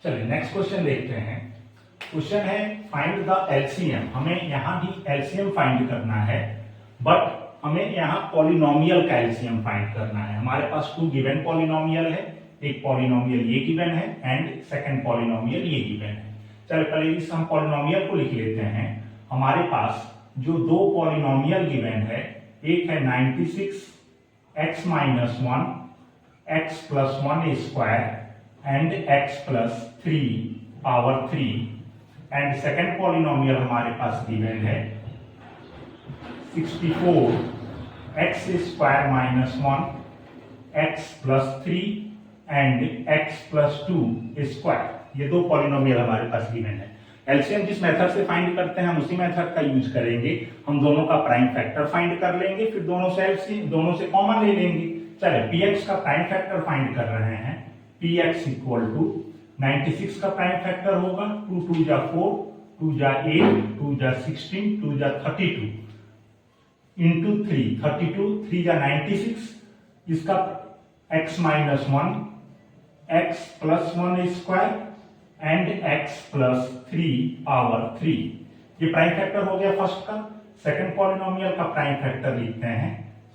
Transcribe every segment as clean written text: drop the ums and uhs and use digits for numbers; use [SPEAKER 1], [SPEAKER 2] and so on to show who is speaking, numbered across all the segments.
[SPEAKER 1] चलिए next question देखते हैं। क्वेश्चन है फाइंड द एलसीएम। हमें यहाँ भी एलसीएम फाइंड करना है, बट हमें यहाँ पॉलिनोमियल का एलसीएम फाइंड करना है। हमारे पास टू गिवन पॉलिनोमियल है, एक पॉलिनोमियल ये गिवन है एंड सेकंड पॉलिनोमियल ये गिवन है। चलिए पहले इस हम पॉलिनोमियल को लिख लेते हैं। हमारे पास जो दो पॉलिनोमियल गिवन है, एक है 96 x minus 1 x plus 1 square and x plus 3 power 3 and second polynomial हमारे पास गिवन है 64 x square minus 1 x plus 3 and x plus 2 square. ये दो पॉलिनोमियल हमारे पास गिवन है। एलसीएम जिस मेथड से फाइंड करते हैं हम उसी मेथड का यूज करेंगे। हम दोनों का प्राइम फैक्टर फाइंड कर लेंगे, फिर दोनों से कॉमन ले लेंगे। चलिए px का प्राइम फैक्टर फाइंड कर रहे हैं। px इक्वल टू 96 का प्राइम फैक्टर होगा 2 2 जा 4 2 जा 8 2 जा 16 2 जा 32 इंटू 3 32 3 जा 96। इसका x minus 1 x plus 1 square and x plus 3 power 3। ये प्राइम फैक्टर हो गया फर्स्ट का। सेकंड पॉलिनोमियल का प्राइम फैक्टर लिखते हैं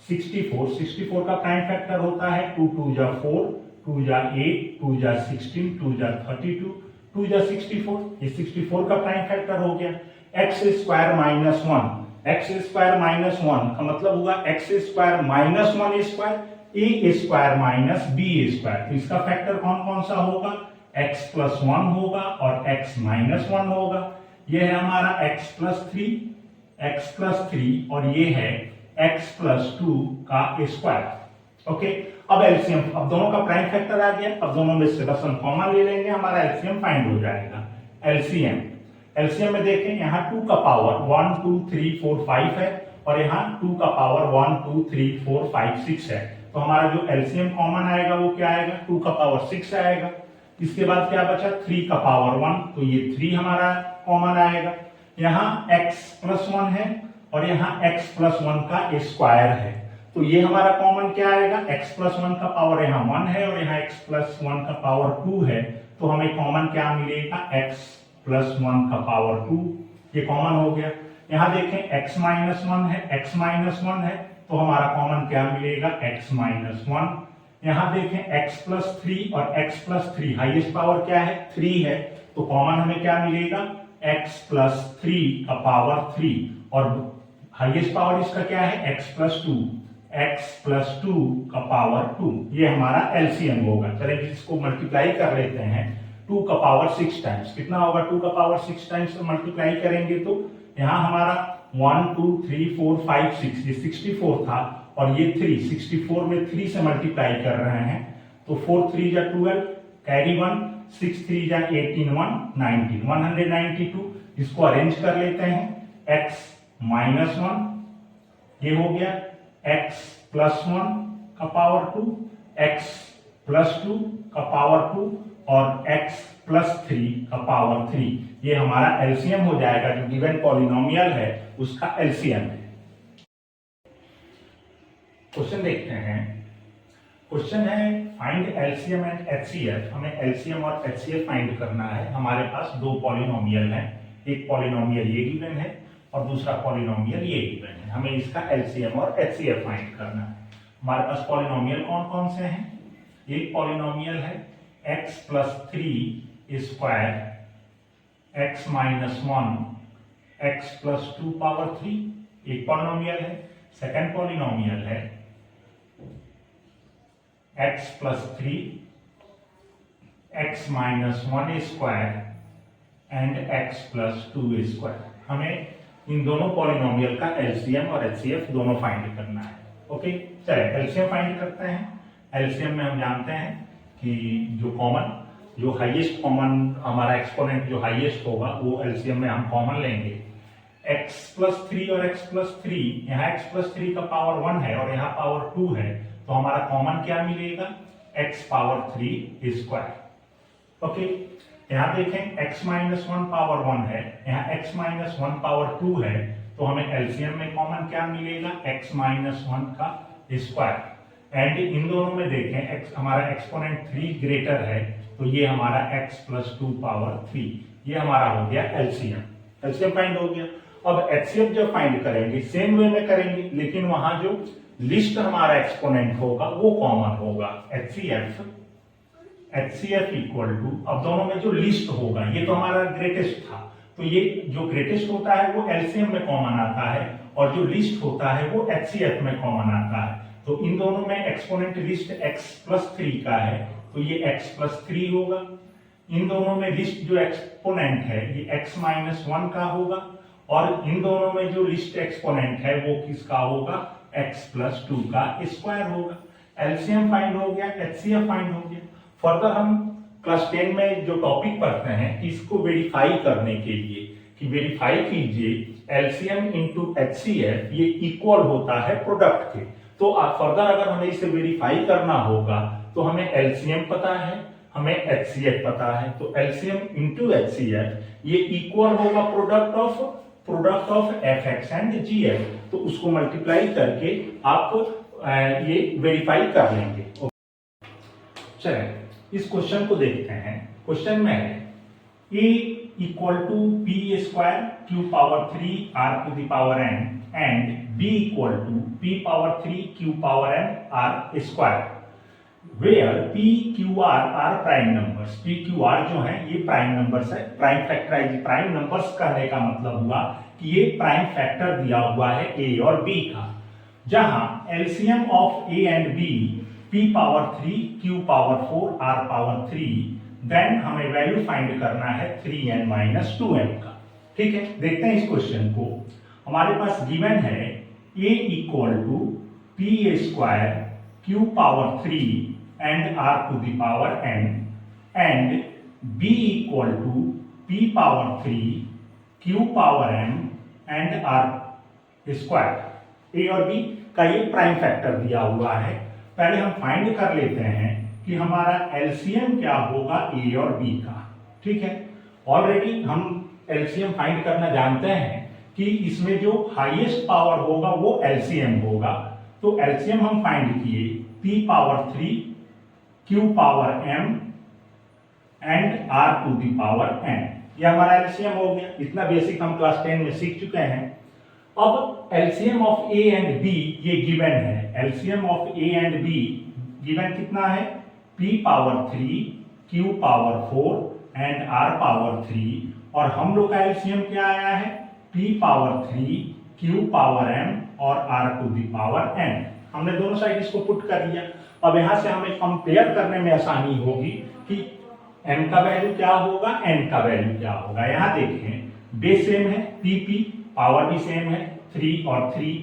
[SPEAKER 1] 64। 64 का प्राइम फैक्टर होता है 2 2 जा 4 2 जा 8 2 जा 16 2 जा 32 2 जा 64। ये 64 का प्राइम फैक्टर हो गया। x square minus 1 x square minus 1 का मतलब हुआ x square minus 1 square a square minus b square. तो इसका फैक्टर कौन कौन सा होगा? x प्लस 1 होगा और x माइनस 1 होगा। यह है हमारा x प्लस 3 और ये है x प्लस 2 का स्क्वायर। ओके, अब एलसीएम, अब दोनों का प्राइम फैक्टर आ गया। अब दोनों में से बस हम कॉमन ले लेंगे, हमारा एलसीएम फाइंड हो जाएगा। एलसीएम में देखें, यहाँ 2 का पावर 1 2 3 4 5 है और यहाँ 2 का पावर 1 2 3 4 5 6 है। तो हमारा जो एलसीएम कॉमन आएगा वो क्या आएगा? 2 का पावर 6 आएगा। इसके बाद क्या बचा? 3 का पावर 1, तो ये 3 हमारा कॉमन आएगा। यहाँ x प्लस 1 है और यहाँ x प्लस 1 का स्क्वायर है, तो ये हमारा कॉमन क्या आएगा? x प्लस 1 का पावर यहाँ 1 है और यहाँ x प्लस 1 का पावर 2 है, तो हमें कॉमन क्या मिलेगा? x प्लस 1 का पावर 2। ये कॉमन हो गया। यहाँ देखें x माइनस 1 है, x माइनस 1 है, तो हमारा कॉमन क्या मिलेगा? x minus 1। यहाँ देखें x प्लस 3 और x प्लस 3 हाईएस्ट पावर क्या है? 3 है, तो कॉमन हमें क्या मिलेगा? x प्लस 3 का पावर 3 और हाईएस्ट पावर इसका क्या है? x प्लस 2, x प्लस 2 का पावर 2। ये हमारा एलसीएम होगा। चलिए इसको मल्टीप्लाई कर लेते हैं। 2 का पावर 6 टाइम्स कितना होगा? 2 का पावर 6 टाइम्स मल्टीप्लाई करेंगे तो यहाँ हमारा 1 2 3 4 5 6, ये 64 था और ये 3, 64 में 3 से मल्टीप्लाई कर रहे हैं, तो 4 3 जा 12 कैरी 1 6 3 जा 18 1 19 192। इसको अरेंज कर लेते हैं। x माइनस 1 ये हो गया, x प्लस 1 का पावर 2, x प्लस 2 का पावर 2 और x प्लस 3 का पावर 3। ये हमारा एलसीएम हो जाएगा। जो गिवन पॉलिनोमियल है उसका एलसीएम है। क्वेश्चन देखते हैं। क्वेश्चन है फाइंड एलसीएम एंड एचसीएफ। हमें एलसीएम और एचसीएफ फाइंड करना है। हमारे पास दो पॉलिनोमियल हैं, एक पॉलिनोमियल ये गिवन है और दूसरा पॉलिनोमियल ये गिवन है। हमें इसका एलसीएम और एचसीएफ फाइंड करना है। हमारे पास पॉलिनोमियल कौन कौन से हैं? एक पॉलिनोमियल है x plus 3 square x minus 1 x plus 2 power 3, एक पॉलिनोमियल है। सेकेंड पॉलिनोमियल है x plus 3 x minus 1 square and x plus 2 square. हमें इन दोनों पॉलिनोमियल का एलसीएम और एचसीएफ दोनों फाइंड करना है। ओके, चलिए एलसीएम फाइंड करते हैं। एलसीएम में हम जानते हैं कि जो हाईएस्ट कॉमन हमारा एक्सपोनेंट जो हाईएस्ट होगा वो एलसीएम में हम कॉमन लेंगे। x प्लस 3 और x प्लस 3, यहाँ x प्लस 3 का पावर 1 है और यहाँ पावर 2 है, तो हमारा कॉमन क्या मिलेगा? x power 3 square. ओके, यहाँ देखें x माइनस 1 पावर 1 है, यहाँ x माइनस 1 पावर 2 है, तो हमें एलसीएम में कॉमन क्या मिलेगा? x माइनस 1 का स्क्वायर। एंड इन दोनों में देखें x हमारा एक्सपोनेंट 3 ग्रेटर है तो ये हमारा x प्लस 2 पावर 3, ये हमारा हो गया एलसीएम। एलसीएम फाइंड हो गया। अब एचसीएफ जब फाइंड करेंगे सेम वे में करेंगे, लेकिन वहां जो लिस्ट हमारा एक्सपोनेंट होगा वो कॉमन होगा। एचसीएफ इक्वल टू, अब दोनों में जो लिस्ट होगा, ये तो हमारा ग्रेटेस्ट था, तो ये जो ग्रेटेस्ट होता है वो एलसीएम में कॉमन आता है, और जो लिस्ट होता है वो एचसीएफ में कॉमन आता है। तो इन दोनों में एक्सपोनेंट लिस्ट x प्लस 3 का है, तो ये x प्लस 3 होगा। इन दोनों में लिस्ट जो एक्सपोनेंट है ये x माइनस 1 का होगा, और इन दोनों में जो लिस्ट एक्सपोनेंट है वो किसका होगा, x प्लस 2 का स्क्वायर होगा। एलसीएम फाइंड हो गया, एचसीएफ फाइंड हो गया। फर्दर हम क्लास 10 में जो टॉपिक पढ़ते हैं इसको वेरीफाई करने के लिए कि वेरीफाई कीजिए एलसीएम इंटू एचसीएफ ये इक्वल होता है प्रोडक्ट के। तो फर्दर अगर हमें इसे वेरीफाई करना होगा तो हमें एलसीएम पता है, हमें एचसीएफ पता है, तो एलसीएम इंटू एचसीएफ ये इक्वल होगा product of f x and g f. तो उसको मल्टीप्लाई करके आप ये वेरीफाई कर लेंगे। चलें इस क्वेश्चन को देखते हैं। क्वेश्चन में है a equal to p square q power 3 r to the power n and b equal to p power 3 q power n r square, where p q r are prime numbers. p q r जो है ये prime numbers है। Prime factorize, prime numbers कहने का मतलब हुआ कि ये प्राइम फैक्टर दिया हुआ है a और b का, जहां LCM of a and b p power 3 q power 4 r power 3, then हमें वैल्यू फाइंड करना है 3n माइनस 2m का। ठीक है, देखते हैं इस क्वेश्चन को। हमारे पास गिवन है a equal to p square q power 3 and r to the power n and b equal to p power 3 q power m and r square. a और b का ये प्राइम फैक्टर दिया हुआ है। पहले हम फाइंड कर लेते हैं कि हमारा एलसीएम क्या होगा ए और बी का। ठीक है, ऑलरेडी हम एलसीएम फाइंड करना जानते हैं कि इसमें जो हाईएस्ट पावर होगा वो एलसीएम होगा। तो एलसीएम हम फाइंड किए p power 3 q power m and r to the power n, ये हमारा एलसीएम हो गया। इतना बेसिक हम क्लास 10 में सीख चुके हैं। अब LCM of a and b ये गिवन है। LCM of a and b given कितना है, p power 3 q power 4 and r power 3, और हम लोग का एलसीएम क्या आया है, p power 3 q power m और r to the power n। हमने दोनों साइड इसको पुट कर दिया। अब यहाँ से हमें कंपेयर करने में आसानी होगी कि m का वैल्यू क्या होगा, n का वैल्यू क्या होगा। यहाँ देखें बेस सेम है, p पावर भी सेम है 3 और 3,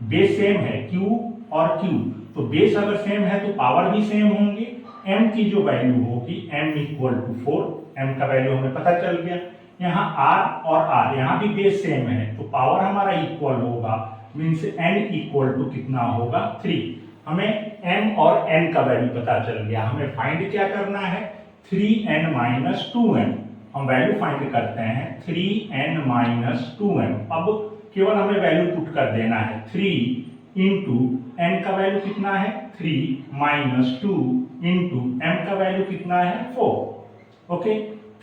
[SPEAKER 1] बेस सेम है q और q, तो बेस अगर सेम है तो पावर भी सेम होंगे। m की जो वैल्यू होगी m इक्वल टू 4, m का वैल्यू हमें पता चल गया। यहाँ r और r यहाँ भी बेस सेम है तो पावर हमारा इक्वल होगा, मीन्स n इक्वल टू कितना होगा 3। हमें m और n का वैल्यू पता चल गया। हमें फाइंड क्या करना है, 3n माइनस 2m। हम वैल्यू फाइंड करते हैं 3n माइनस 2m। अब केवल हमें वैल्यू पुट कर देना है 3 इंटू n का वैल्यू कितना है 3 माइनस 2 इंटू m का वैल्यू कितना है 4। ओके,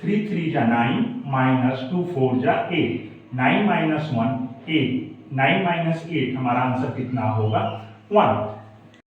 [SPEAKER 1] 3 3 जा 9 माइनस 2 4 जा 8, 9 माइनस 1 8, 9 माइनस 8 हमारा आंसर कितना होगा 1।